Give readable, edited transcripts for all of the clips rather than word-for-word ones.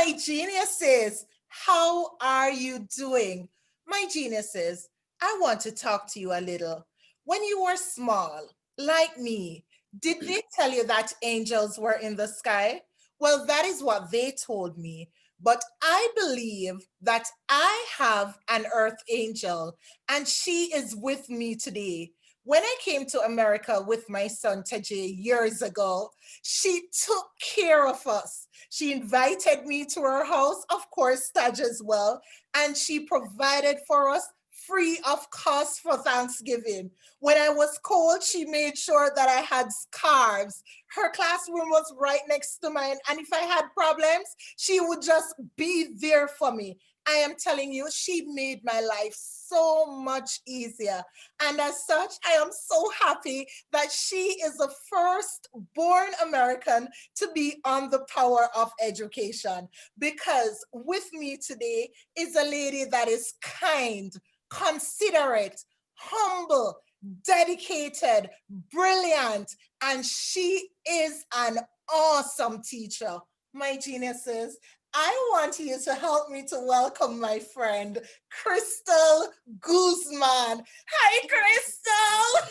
my geniuses. How are you doing? My geniuses, I want to talk to you a little. When you were small, like me, did they tell you that angels were in the sky? Well, that is what they told me. But I believe that I have an earth angel and she is with me today. When I came to America with my son Tajay years ago, she took care of us. She invited me to her house, of course, Taj as well, and she provided for us free of cost for Thanksgiving. When I was cold, she made sure that I had scarves. Her classroom was right next to mine, and if I had problems, she would just be there for me. I am telling you, she made my life so much easier. And as such, I am so happy that she is the first born American to be on the power of education. Because with me today is a lady that is kind, considerate, humble, dedicated, brilliant, and she is an awesome teacher. My geniuses, I want you to help me to welcome my friend, Chrystal Guzman. Hi, Chrystal.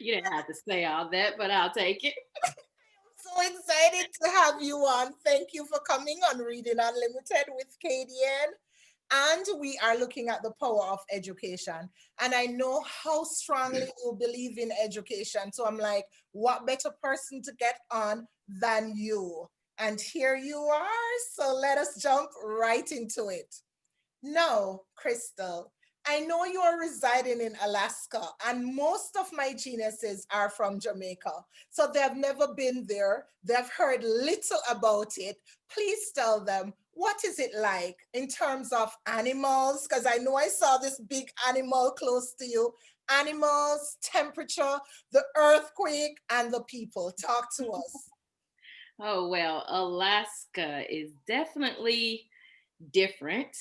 You didn't have to say all that, but I'll take it. So excited to have you on. Thank you for coming on Reading Unlimited with KDN. And we are looking at the power of education. And I know how strongly you believe in education. So I'm like, what better person to get on than you? And here you are. So let us jump right into it. Now, Chrystal, I know you are residing in Alaska, and most of my geniuses are from Jamaica. So they've never been there, they've heard little about it. Please tell them, what is it like in terms of animals? Because I know I saw this big animal close to you. Animals, temperature, the earthquake, and the people. Talk to us. Oh, well, Alaska is definitely different.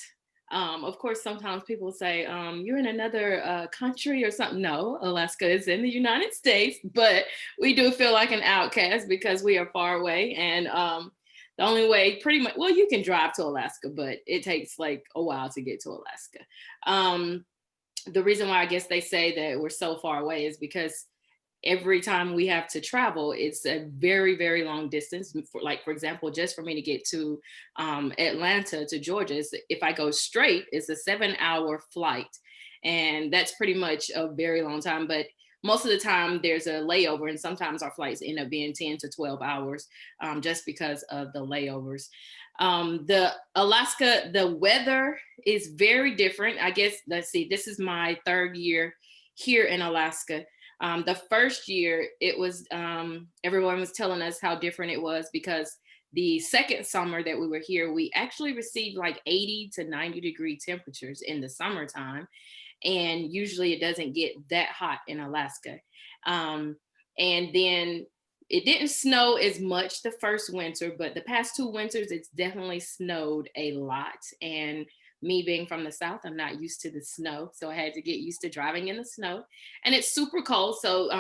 Of course, sometimes people say, you're in another country or something. No, Alaska is in the United States, but we do feel like an outcast because we are far away. And the only way, pretty much, well, you can drive to Alaska, but it takes like a while to get to Alaska. The reason why I guess they say that we're so far away is because every time we have to travel, it's a very, very long distance. For example, just for me to get to Atlanta to Georgia, if I go straight, it's a 7-hour flight. And that's pretty much a very long time. But most of the time there's a layover, and sometimes our flights end up being 10 to 12 hours just because of the layovers. The Alaska, the weather is very different. I guess, let's see, this is my third year here in Alaska. The first year, it was everyone was telling us how different it was because the second summer that we were here, we actually received like 80 to 90-degree temperatures in the summertime. And usually it doesn't get that hot in Alaska. And then it didn't snow as much the first winter, but the past 2 winters, it's definitely snowed a lot. And me being from the South, I'm not used to the snow. So I had to get used to driving in the snow. And it's super cold. So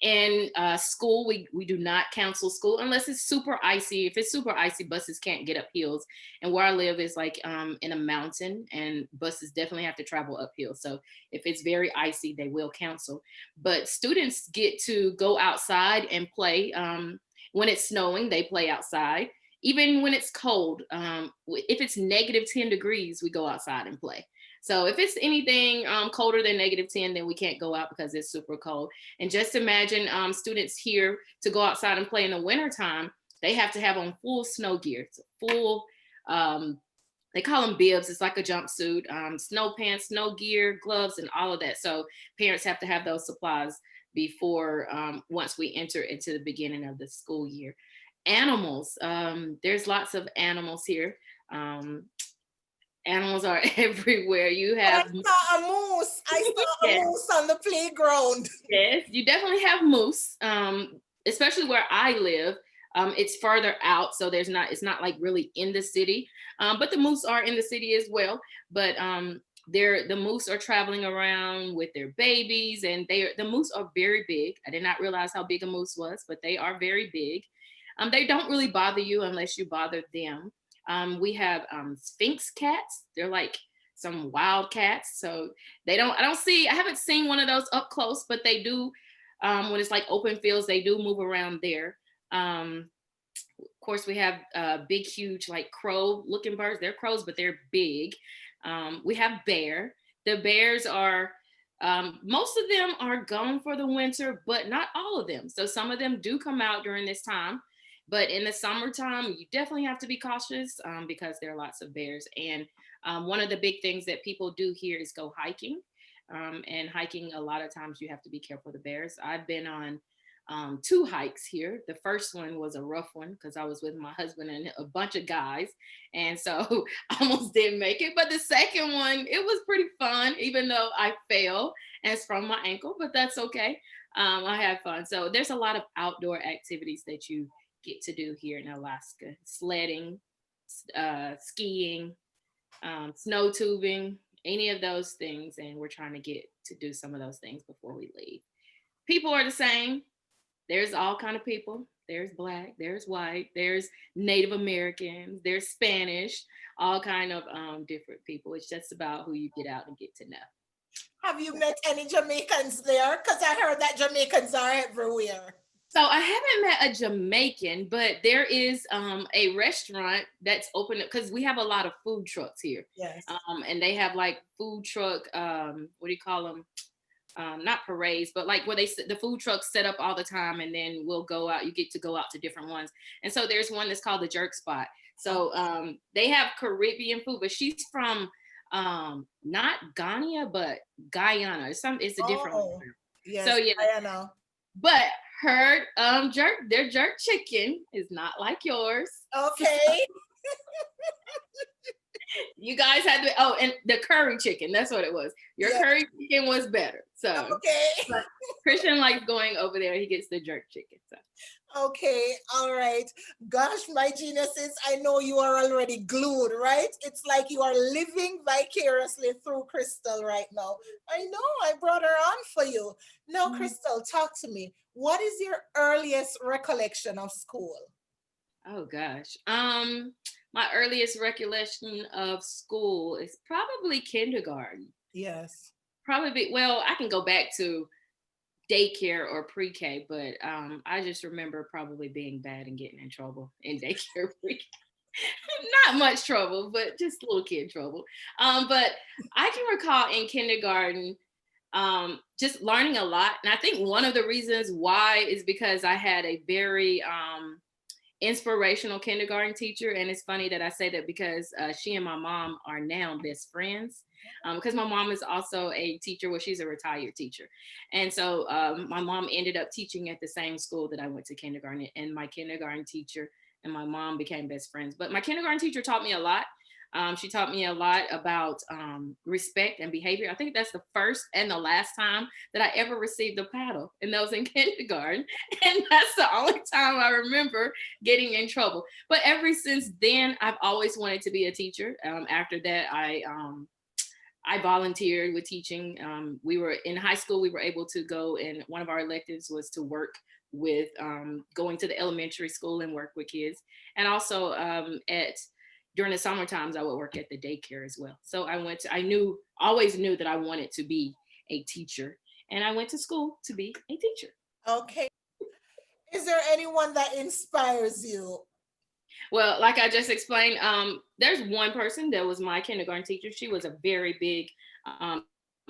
in school, we do not cancel school unless it's super icy. If it's super icy, buses can't get up hills. And where I live is like in a mountain, and buses definitely have to travel uphill. So if it's very icy, they will cancel. But students get to go outside and play. When it's snowing, they play outside. Even when it's cold, if it's negative 10 degrees, we go outside and play. So if it's anything colder than negative 10, then we can't go out because it's super cold. And just imagine students here to go outside and play in the wintertime, they have to have on full snow gear, full, they call them bibs. It's like a jumpsuit, snow pants, snow gear, gloves, and all of that. So parents have to have those supplies before once we enter into the beginning of the school year. Animals, there's lots of animals here. Animals are everywhere. You I have saw a moose. I saw a yes, moose on the playground. yes, you definitely have moose. Especially where I live. It's further out, so it's not like really in the city. But the moose are in the city as well. But the moose are traveling around with their babies, and the moose are very big. I did not realize how big a moose was, but they are very big. They don't really bother you unless you bother them. We have Sphinx cats. They're like some wild cats. So I haven't seen one of those up close, but they do, when it's like open fields, they do move around there. Of course, we have big, huge, like crow looking birds. They're crows, but they're big. We have bear. The bears are, most of them are gone for the winter, but not all of them. So some of them do come out during this time. But in the summertime, you definitely have to be cautious because there are lots of bears. And one of the big things that people do here is go hiking. And hiking, a lot of times you have to be careful of the bears. I've been on 2 hikes here. The first one was a rough one because I was with my husband and a bunch of guys. And so I almost didn't make it. But the second one, it was pretty fun, even though I fell and sprained my ankle, but that's okay. I had fun. So there's a lot of outdoor activities that you get to do here in Alaska: sledding, skiing, snow tubing, any of those things. And we're trying to get to do some of those things before we leave. People are the same. There's all kind of people. There's Black, there's white, there's Native Americans, there's Spanish, all kind of different people. It's just about who you get out and get to know. Have you met any Jamaicans there? Because I heard that Jamaicans are everywhere. So I haven't met a Jamaican, but there is a restaurant that's open because we have a lot of food trucks here. Yes. And they have like food truck, what do you call them? Not parades, but like where the food trucks set up all the time, and then we'll go out. You get to go out to different ones, and so there's one that's called the Jerk Spot. So they have Caribbean food, but she's from not Ghana, but Guyana. It's a different one. Yes, so yeah, Guyana. But her their jerk chicken is not like yours. Okay. You guys had to, and the curry chicken, that's what it was. Your curry chicken was better. So okay. But Christian likes going over there. He gets the jerk chicken. So. Okay, all right. Gosh, my geniuses, I know you are already glued, right? It's like you are living vicariously through Chrystal right now. I know, I brought her on for you. Now, Chrystal, talk to me. What is your earliest recollection of school? Oh gosh. My earliest recollection of school is probably kindergarten. Yes. Probably, well, I can go back to daycare or pre-K, but I just remember probably being bad and getting in trouble in daycare, pre-K. Not much trouble, but just little kid trouble. But I can recall in kindergarten just learning a lot. And I think one of the reasons why is because I had a very inspirational kindergarten teacher. And it's funny that I say that because she and my mom are now best friends, because my mom is also a teacher. Well, she's a retired teacher. And so my mom ended up teaching at the same school that I went to kindergarten, and my kindergarten teacher and my mom became best friends. But my kindergarten teacher taught me a lot. She taught me a lot about respect and behavior. I think that's the first and the last time that I ever received a paddle, and that was in kindergarten. And that's the only time I remember getting in trouble. But ever since then, I've always wanted to be a teacher. After that, I volunteered with teaching. We were in high school, we were able to go, and one of our electives was to work with going to the elementary school and work with kids. And also during the summer times, I would work at the daycare as well. So always knew that I wanted to be a teacher, and I went to school to be a teacher. Okay. Is there anyone that inspires you? Well, like I just explained, there's one person that was my kindergarten teacher. She was a very big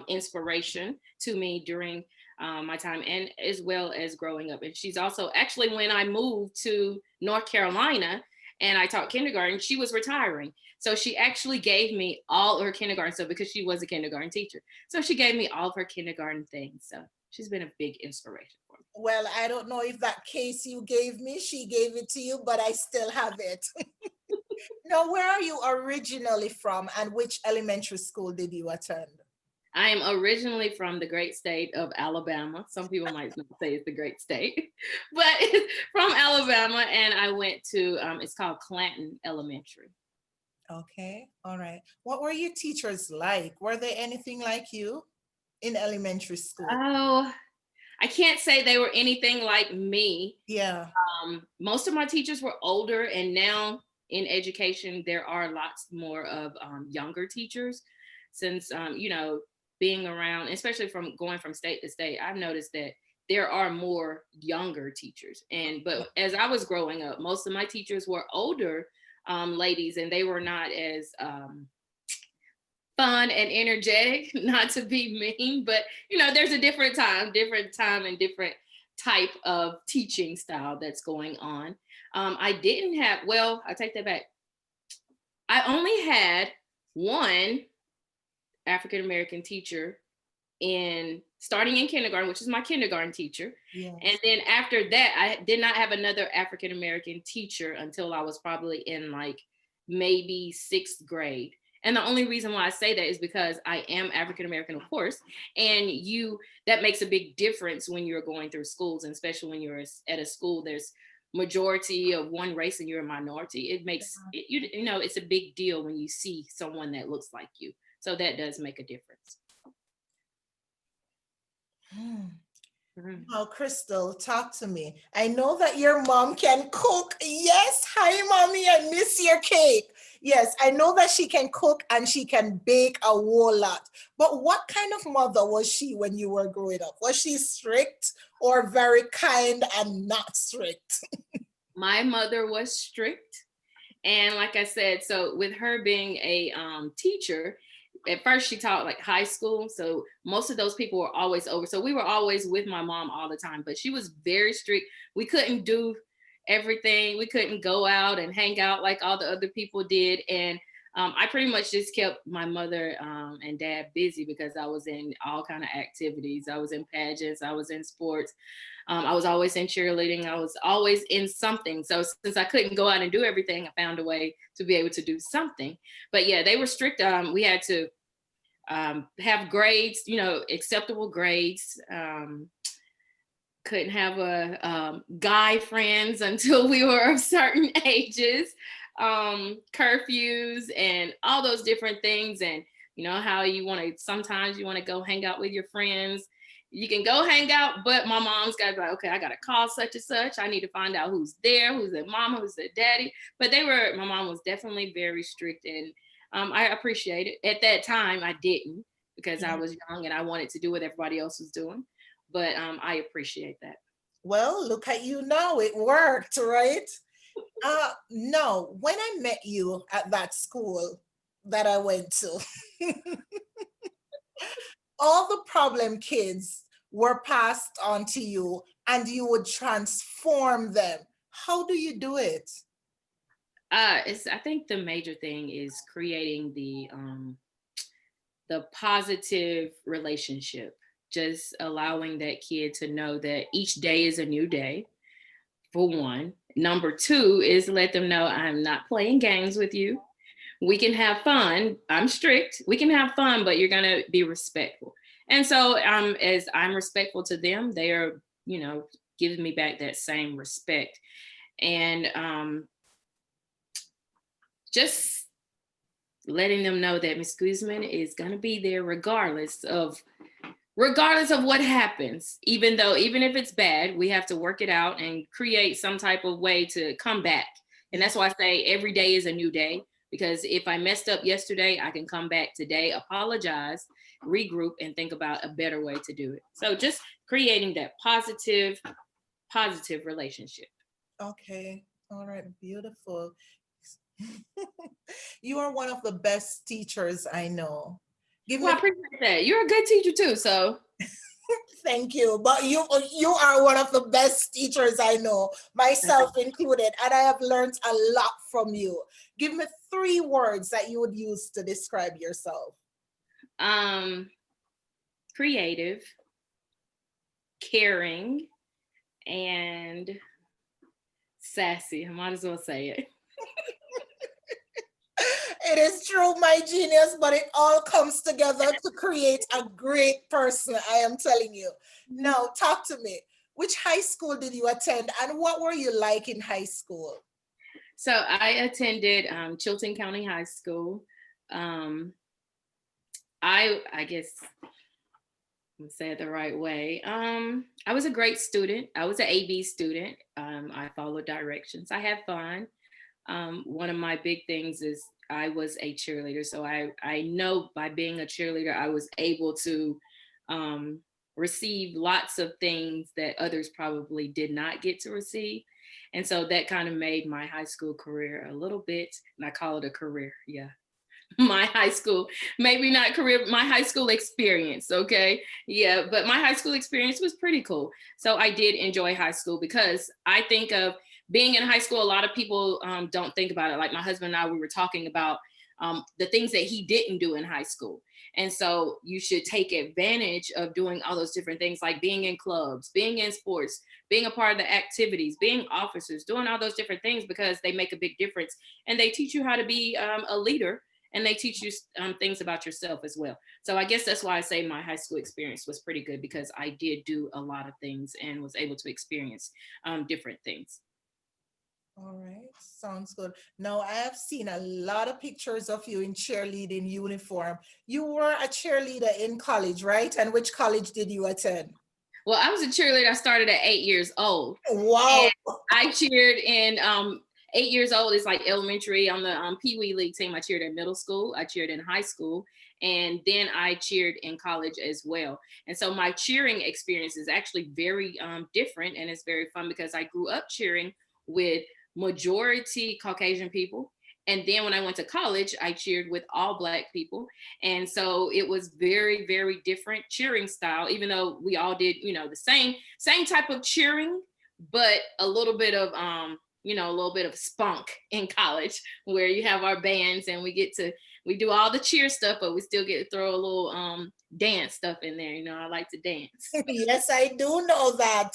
inspiration to me during my time, and as well as growing up. And she's also, actually, when I moved to North Carolina and I taught kindergarten, she was retiring. So she actually gave me all of her kindergarten stuff because she was a kindergarten teacher. So she gave me all of her kindergarten things. So she's been a big inspiration for me. Well, I don't know if that case you gave me, she gave it to you, but I still have it. Now, where are you originally from, and which elementary school did you attend? I am originally from the great state of Alabama. Some people might say it's the great state, but it's from Alabama. And I went to, it's called Clanton Elementary. Okay, all right. What were your teachers like? Were they anything like you in elementary school? Oh, I can't say they were anything like me. Yeah. Most of my teachers were older, and now in education, there are lots more of younger teachers. Since, being around, especially from going from state to state, I've noticed that there are more younger teachers. But as I was growing up, most of my teachers were older ladies, and they were not as fun and energetic, not to be mean, but there's a different time and different type of teaching style that's going on. I didn't have, well, I take that back. I only had one African American teacher starting in kindergarten, which is my kindergarten teacher. Yes. And then after that, I did not have another African American teacher until I was probably in like maybe 6th grade. And the only reason why I say that is because I am African American, of course, and that makes a big difference when you're going through schools, and especially when you're at a school there's majority of one race and you're a minority. It makes it's a big deal when you see someone that looks like you. So that does make a difference. Now, Chrystal, talk to me. I know that your mom can cook. Yes, hi, mommy, I miss your cake. Yes, I know that she can cook and she can bake a whole lot. But what kind of mother was she when you were growing up? Was she strict or very kind and not strict? My mother was strict. And like I said, so with her being a teacher, at first she taught like high school. So most of those people were always over. So we were always with my mom all the time, but she was very strict. We couldn't do everything. We couldn't go out and hang out like all the other people did. And I pretty much just kept my mother and dad busy because I was in all kind of activities. I was in pageants, I was in sports. I was always in cheerleading. I was always in something. So since I couldn't go out and do everything, I found a way to be able to do something. But yeah, they were strict. We had to have grades, acceptable grades. Couldn't have guy friends until we were of certain ages. Curfews and all those different things. And how sometimes you want to go hang out with your friends. You can go hang out, but my mom's got to be like, okay, I got to call such and such. I need to find out who's there, who's their mama, who's their daddy. But my mom was definitely very strict, and I appreciate it. At that time, I didn't, because I was young and I wanted to do what everybody else was doing. But I appreciate that. Well, look at you now. It worked, right? No, when I met you at that school that I went to, all the problem kids were passed on to you and you would transform them. How do you do it? I think the major thing is creating the positive relationship, just allowing that kid to know that each day is a new day, for one. Number two is let them know I'm not playing games with you. We can have fun. I'm strict. We can have fun, but you're going to be respectful. And so as I'm respectful to them, they are, giving me back that same respect. And just letting them know that Miss Guzman is going to be there regardless of what happens. Even if it's bad, we have to work it out and create some type of way to come back. And that's why I say every day is a new day, because if I messed up yesterday, I can come back today, apologize, regroup, and think about a better way to do it. So just creating that positive relationship. Okay. All right. Beautiful. You are one of the best teachers I know. I appreciate that. You're a good teacher too, so. Thank you. But you are one of the best teachers I know, myself included, and I have learned a lot from you. Give me 3 words that you would use to describe yourself. Creative, caring, and sassy. I might as well say it. It is true, my genius, but it all comes together to create a great person, I am telling you. Now, talk to me. Which high school did you attend, and what were you like in high school? So I attended Chilton County High School. I guess Say it the right way. I was a great student. I was an AB student. I followed directions. I had fun. One of my big things is I was a cheerleader. So I know by being a cheerleader, I was able to um, receive lots of things that others probably did not get to receive. And so that kind of made my high school career a little bit, and I call it a career. Yeah. My high school, maybe not career, my high school experience. Okay. Yeah. But my high school experience was pretty cool. So I did enjoy high school because I think of being in high school, a lot of people don't think about it. Like my husband and I, we were talking about the things that he didn't do in high school. And so you should take advantage of doing all those different things, like being in clubs, being in sports, being a part of the activities, being officers, doing all those different things because they make a big difference. And they teach you how to be a leader, and they teach you things about yourself as well. So I guess that's why I say my high school experience was pretty good, because I did do a lot of things and was able to experience different things. All right, sounds good. Now, I have seen a lot of pictures of you in cheerleading uniform. You were a cheerleader in college, right? And which college did you attend? Well, I was a cheerleader. I started at 8 years old. Wow. And I cheered in 8 years old is like elementary. On the POE league team, I cheered in middle school. I cheered in high school. And then I cheered in college as well. And so my cheering experience is actually very different. And it's very fun because I grew up cheering with majority Caucasian people. And then when I went to college, I cheered with all Black people. And so it was very, very different cheering style, even though we all did, the same type of cheering, but a little bit of a little bit of spunk in college, where you have our bands and we do all the cheer stuff, but we still get to throw a little dance stuff in there. I like to dance. Yes, I do know that.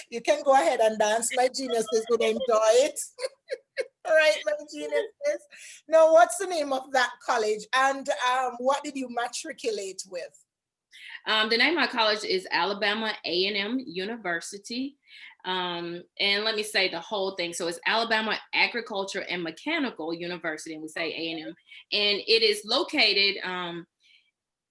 You can go ahead and dance. My geniuses would enjoy it. All right, my geniuses. Now, what's the name of that college, and what did you matriculate with? The name of my college is Alabama A&M University. And let me say the whole thing. So it's Alabama Agriculture and Mechanical University, and we say A&M. And it is located,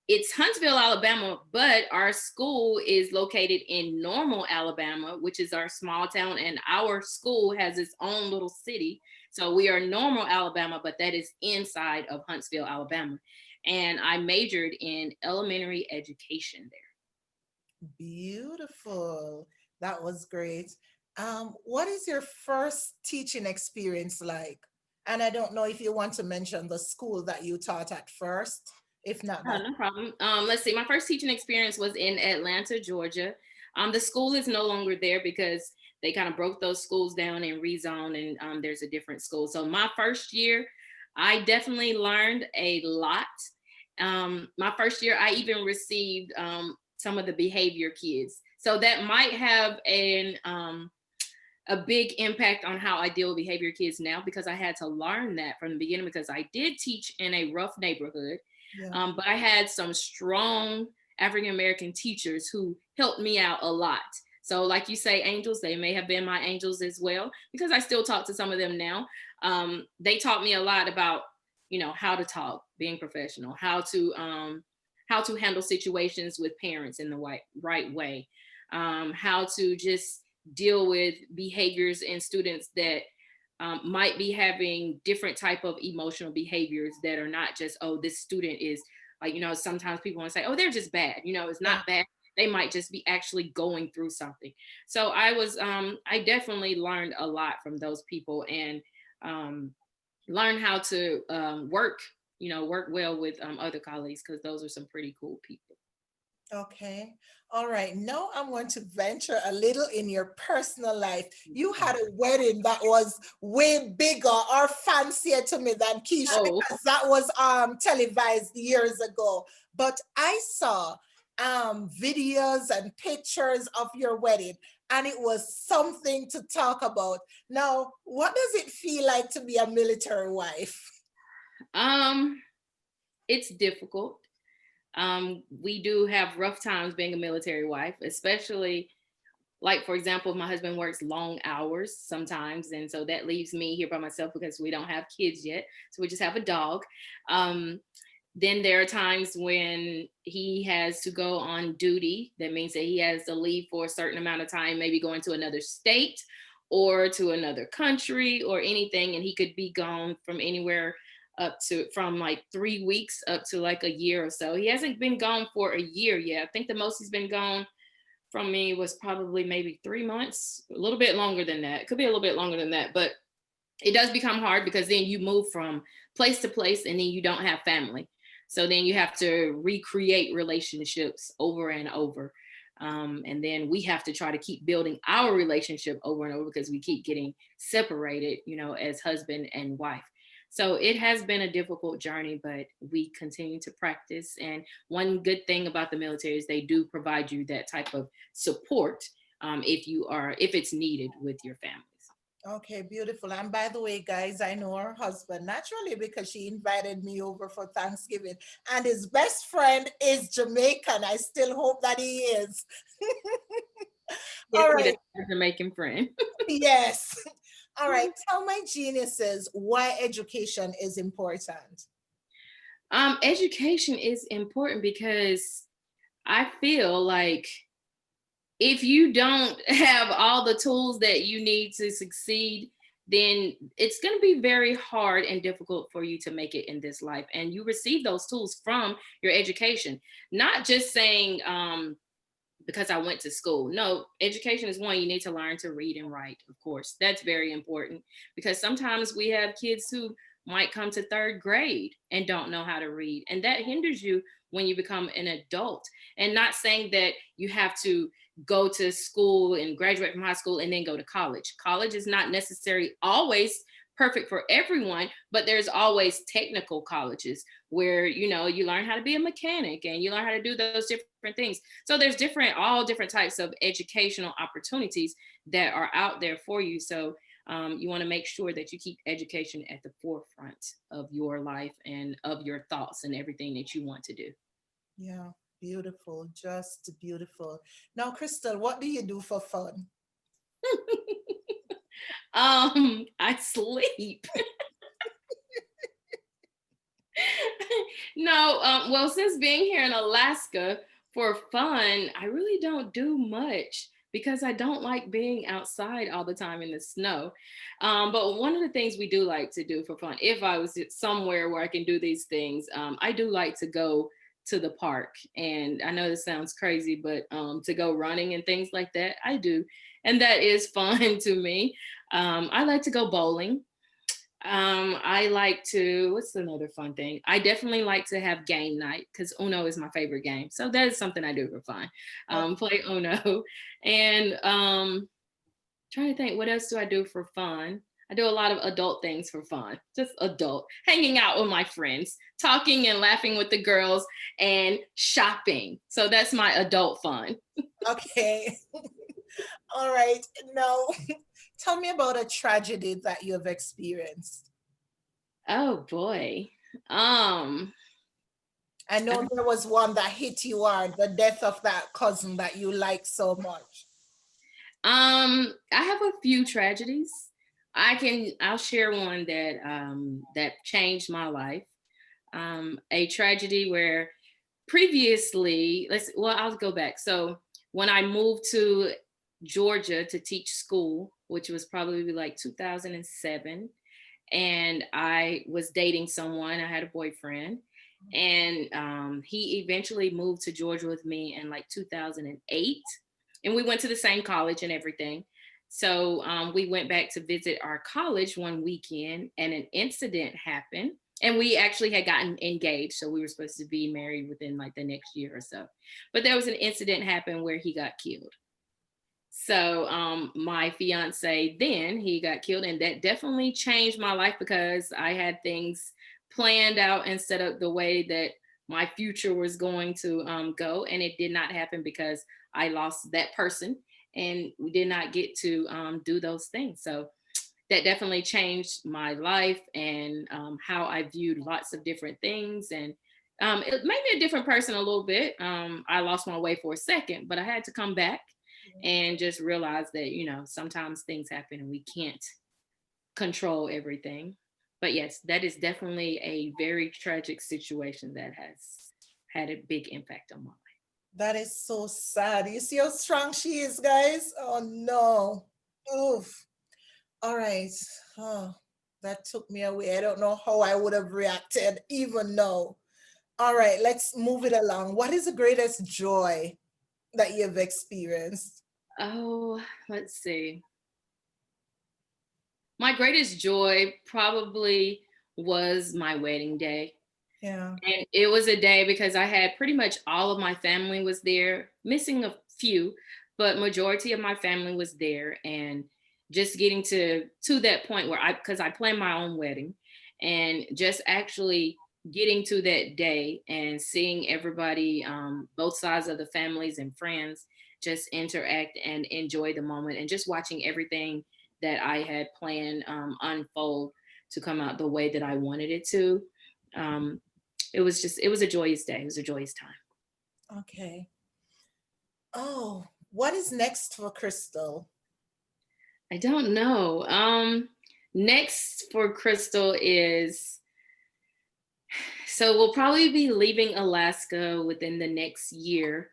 it's Huntsville, Alabama, but our school is located in Normal, Alabama, which is our small town, and our school has its own little city. So we are Normal, Alabama, but that is inside of Huntsville, Alabama. And I majored in elementary education there. Beautiful. That was great. What is your first teaching experience like? And I don't know if you want to mention the school that you taught at first. If not, Oh, no problem. Let's see. My first teaching experience was in Atlanta, Georgia. The school is no longer there because they kind of broke those schools down and rezoned, and there's a different school. So my first year, I definitely learned a lot. My first year, I even received some of the behavior kids. So that might have a big impact on how I deal with behavior kids now, because I had to learn that from the beginning, because I did teach in a rough neighborhood. yeah. But I had some strong African-American teachers who helped me out a lot. So like you say, angels, they may have been my angels as well, because I still talk to some of them now. They taught me a lot about, how to talk, being professional, how to handle situations with parents in the right way, how to just deal with behaviors in students that might be having different type of emotional behaviors that are not just, oh, this student is like, sometimes people want to say, oh, they're just bad. It's not bad. They might just be actually going through something. So I definitely learned a lot from those people, and learn how to work well with other colleagues, because those are some pretty cool people. Okay. All right. Now I'm going to venture a little in your personal life. You had a wedding that was way bigger or fancier to me than Keisha, Oh. because that was televised years ago. But I saw videos and pictures of your wedding, and it was something to talk about. Now, what does it feel like to be a military wife? It's difficult. We do have rough times being a military wife, especially, like, for example, my husband works long hours sometimes. And so that leaves me here by myself because we don't have kids yet. So we just have a dog. Then there are times when he has to go on duty. That means that he has to leave for a certain amount of time, maybe going to another state or to another country or anything. And he could be gone from anywhere up to from like 3 weeks up to like a year or so. He hasn't been gone for a year yet. I think the most he's been gone from me was probably maybe 3 months, a little bit longer than that. It could be a little bit longer than that, but it does become hard because then you move from place to place and then you don't have family. So then you have to recreate relationships over and over. And then we have to try to keep building our relationship over and over because we keep getting separated, as husband and wife. So it has been a difficult journey, but we continue to practice. And one good thing about the military is they do provide you that type of support if it's needed with your families. Okay, beautiful. And by the way, guys, I know her husband naturally because she invited me over for Thanksgiving. And his best friend is Jamaican. I still hope that he is. Yes, All he does right. have a Jamaican friend. Yes. All right. Tell my geniuses why education is important. Education is important because I feel like if you don't have all the tools that you need to succeed, then it's going to be very hard and difficult for you to make it in this life. And you receive those tools from your education, not just saying, because I went to school. No, education is one, you need to learn to read and write, of course. That's very important because sometimes we have kids who might come to third grade and don't know how to read. And that hinders you when you become an adult. And not saying that you have to go to school and graduate from high school and then go to college. College is not necessarily always perfect for everyone, but there's always technical colleges where you learn how to be a mechanic and you learn how to do those different things. So there's all different types of educational opportunities that are out there for you. So you want to make sure that you keep education at the forefront of your life and of your thoughts and everything that you want to do. Yeah, beautiful. Just beautiful. Now, Chrystal, what do you do for fun? I sleep. No, well, since being here in Alaska for fun, I really don't do much because I don't like being outside all the time in the snow. But one of the things we do like to do for fun, if I was somewhere where I can do these things, I do like to go to the park. And I know this sounds crazy, but to go running and things like that, I do. And that is fun to me. I like to go bowling. I like to, what's another fun thing? I definitely like to have game night because Uno is my favorite game. So that is something I do for fun. Play Uno. And trying to think, what else do I do for fun? I do a lot of adult things for fun, just adult, hanging out with my friends, talking and laughing with the girls, and shopping. So that's my adult fun. Okay. All right. Now, tell me about a tragedy that you have experienced. Oh boy. Um, I know there was one that hit you hard, the death of that cousin that you like so much. I have a few tragedies. I'll share one that changed my life. A tragedy where previously, I'll go back. So when I moved to Georgia to teach school, which was probably like 2007, and I was dating someone, I had a boyfriend, and he eventually moved to Georgia with me in like 2008, and we went to the same college and everything. So we went back to visit our college one weekend, and an incident happened. And we actually had gotten engaged, so we were supposed to be married within like the next year or so. But there was an incident happen where he got killed. So my fiance, then he got killed, and that definitely changed my life because I had things planned out and set up the way that my future was going to go, and it did not happen because I lost that person and we did not get to do those things. So that definitely changed my life and how I viewed lots of different things. And it made me a different person a little bit. I lost my way for a second, but I had to come back and just realize that, sometimes things happen and we can't control everything. But yes, that is definitely a very tragic situation that has had a big impact on my life. That is so sad. You see how strong she is, guys? Oh no. Oof. All right. Oh, that took me away. I don't know how I would have reacted even now. All right, let's move it along. What is the greatest joy that you've experienced? Oh, let's see. My greatest joy probably was my wedding day. Yeah. And it was a day because I had pretty much all of my family was there, missing a few, but majority of my family was there. And just getting to that point where because I planned my own wedding, and just actually getting to that day and seeing everybody, both sides of the families and friends, just interact and enjoy the moment, and just watching everything that I had planned unfold to come out the way that I wanted it to. Um, it was a joyous day. It was a joyous time. Okay. Oh, what is next for Chrystal? I don't know. Next for Chrystal is, so we'll probably be leaving Alaska within the next year.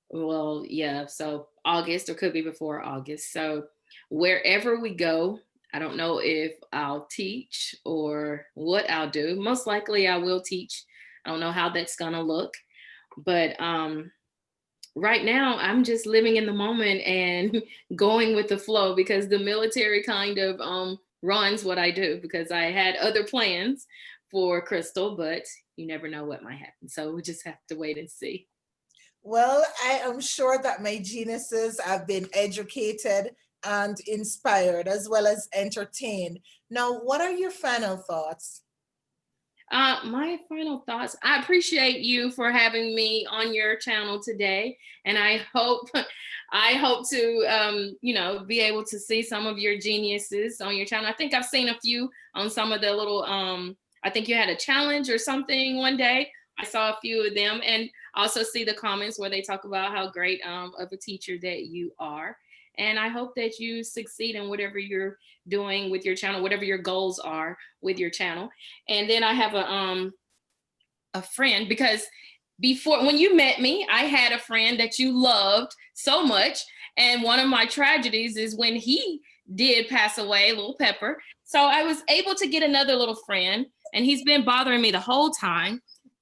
Well, yeah, so August, or could be before August. So wherever we go, I don't know if I'll teach or what I'll do. Most likely I will teach. I don't know how that's gonna look. But right now I'm just living in the moment and going with the flow, because the military kind of runs what I do, because I had other plans for Chrystal, but you never know what might happen. So we just have to wait and see. Well, I am sure that my geniuses have been educated and inspired as well as entertained. Now, what are your final thoughts? My final thoughts. I appreciate you for having me on your channel today, and I hope, I hope to, be able to see some of your geniuses on your channel. I think I've seen a few on some of the little. I think you had a challenge or something one day. I saw a few of them, and also see the comments where they talk about how great of a teacher that you are. And I hope that you succeed in whatever you're doing with your channel, whatever your goals are with your channel. And then I have a friend, because before, when you met me, I had a friend that you loved so much, and one of my tragedies is when he did pass away, little Pepper. So I was able to get another little friend, and he's been bothering me the whole time.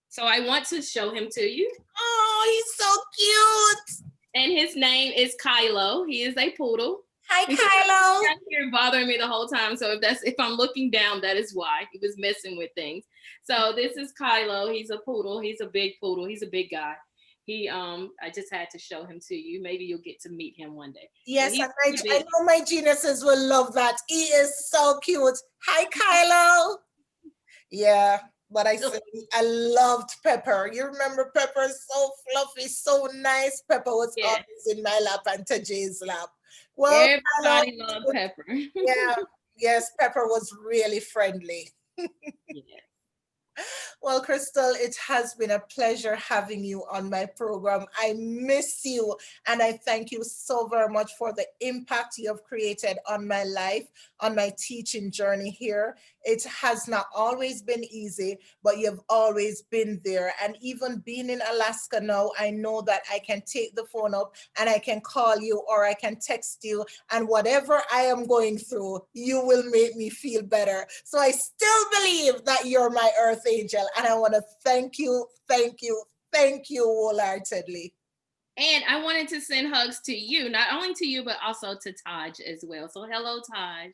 So I want to show him to you. Oh, he's so cute. And his name is Kylo. He is a poodle. Hi, He's Kylo. here bothering me the whole time. So if I'm looking down, that is why he was messing with things. So this is Kylo. He's a poodle. He's a big poodle. He's a big guy. I just had to show him to you. Maybe you'll get to meet him one day. So Yes, he's and I pretty big. know my geniuses will love that. He is so cute. Hi, Kylo. Yeah, but I loved Pepper. You remember Pepper? So fluffy, so nice. Pepper was Yeah. always in my lap and Tajay's lap. Well, Kylo, Everybody loves Pepper. yeah, yes, Pepper was really friendly. Yeah. Well, Chrystal, it has been a pleasure having you on my program. I miss you, and I thank you so very much for the impact you have created on my life, on my teaching journey here. It has not always been easy, but you've always been there. And even being in Alaska now, I know that I can take the phone up and I can call you or I can text you, and whatever I am going through, you will make me feel better. So I still believe that you're my earth angel, and I want to thank you, thank you, thank you wholeheartedly. And I wanted to send hugs to you, not only to you, but also to Taj as well. So hello, Taj.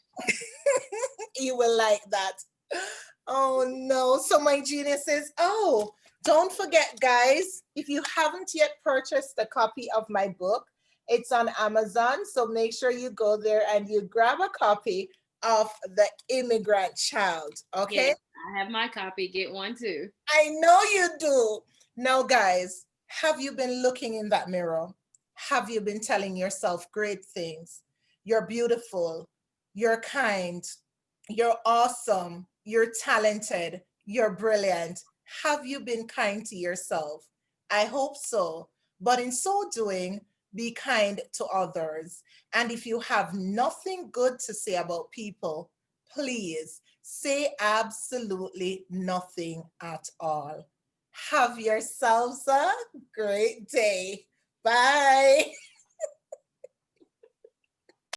You will like that. Oh no. So my geniuses, oh, don't forget, guys, if you haven't yet purchased a copy of my book, it's on Amazon. So make sure you go there and you grab a copy of The Immigrant Child. Okay. Yes, I have my copy. Get one too. I know you do. Now, guys, have you been looking in that mirror? Have you been telling yourself great things? You're beautiful. You're kind. You're awesome. You're talented. You're brilliant. Have you been kind to yourself? I hope so. But in so doing, be kind to others. And if you have nothing good to say about people, please say absolutely nothing at all. Have yourselves a great day. Bye.